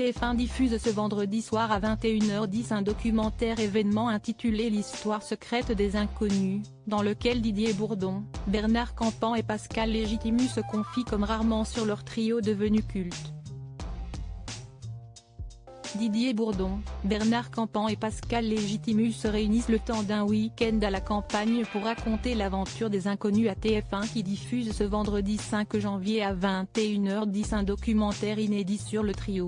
TF1 diffuse ce vendredi soir à 21h10 un documentaire événement intitulé L'histoire secrète des inconnus, dans lequel Didier Bourdon, Bernard Campan et Pascal Légitimus se confient comme rarement sur leur trio devenu culte. Didier Bourdon, Bernard Campan et Pascal Légitimus se réunissent le temps d'un week-end à la campagne pour raconter l'aventure des inconnus à TF1 qui diffuse ce vendredi 5 janvier à 21h10 un documentaire inédit sur le trio.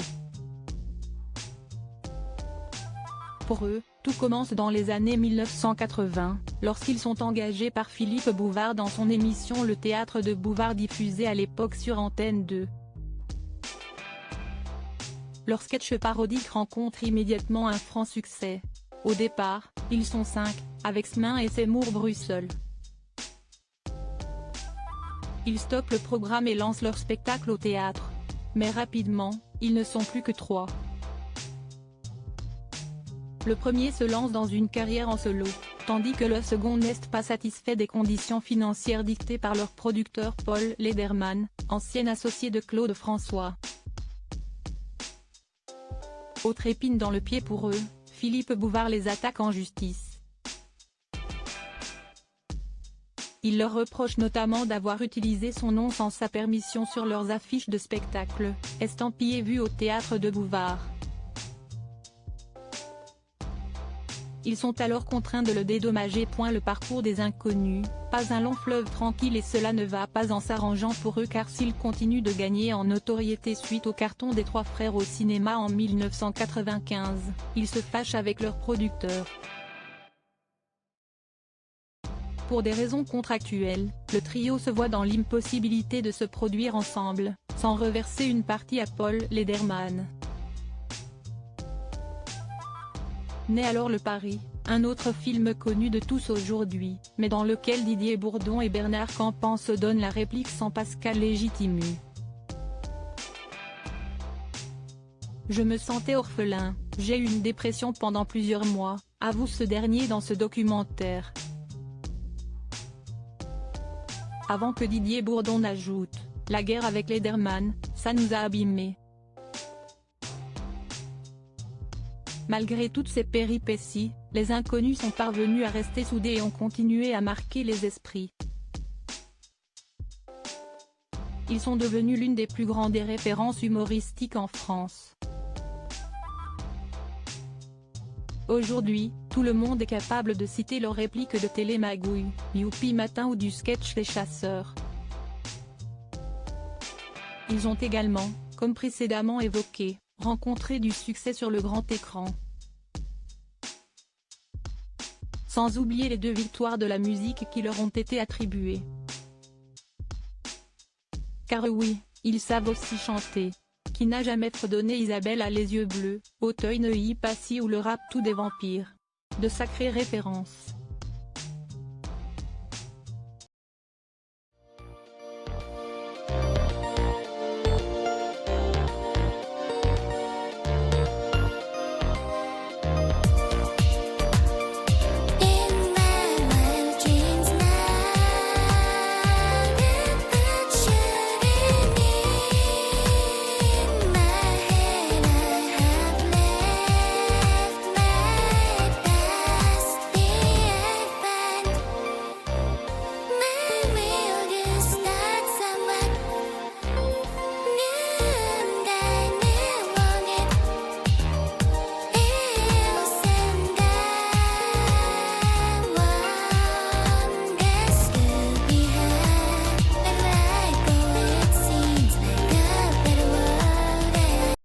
Pour eux, tout commence dans les années 1980, lorsqu'ils sont engagés par Philippe Bouvard dans son émission Le Théâtre de Bouvard diffusée à l'époque sur Antenne 2. Leur sketch parodique rencontre immédiatement un franc succès. Au départ, ils sont 5, avec Smain et Seymour Brussel. Ils stoppent le programme et lancent leur spectacle au théâtre. Mais rapidement, ils ne sont plus que 3. Le premier se lance dans une carrière en solo, tandis que le second n'est pas satisfait des conditions financières dictées par leur producteur Paul Lederman, ancien associé de Claude François. Autre épine dans le pied pour eux, Philippe Bouvard les attaque en justice. Il leur reproche notamment d'avoir utilisé son nom sans sa permission sur leurs affiches de spectacle, estampillées vues au théâtre de Bouvard. Ils sont alors contraints de le dédommager. Le parcours des inconnus, pas un long fleuve tranquille et cela ne va pas en s'arrangeant pour eux car s'ils continuent de gagner en notoriété suite au carton des Trois Frères au cinéma en 1995, ils se fâchent avec leur producteur. Pour des raisons contractuelles, le trio se voit dans l'impossibilité de se produire ensemble, sans reverser une partie à Paul Lederman. Naît alors Le Pari, un autre film connu de tous aujourd'hui, mais dans lequel Didier Bourdon et Bernard Campan se donnent la réplique sans Pascal Légitimus. Je me sentais orphelin, j'ai eu une dépression pendant plusieurs mois, avoue ce dernier dans ce documentaire. Avant que Didier Bourdon n'ajoute, la guerre avec Lederman, ça nous a abîmés. Malgré toutes ces péripéties, les inconnus sont parvenus à rester soudés et ont continué à marquer les esprits. Ils sont devenus l'une des plus grandes références humoristiques en France. Aujourd'hui, tout le monde est capable de citer leurs répliques de Télémagouille, Youpi Matin ou du sketch Les Chasseurs. Ils ont également, comme précédemment évoqué, rencontré du succès sur le grand écran. Sans oublier les 2 victoires de la musique qui leur ont été attribuées. Car oui, ils savent aussi chanter. Qui n'a jamais fredonné Isabelle a les yeux bleus, Auteuil Neuilly Passy ou le rap tout des vampires. De sacrées références.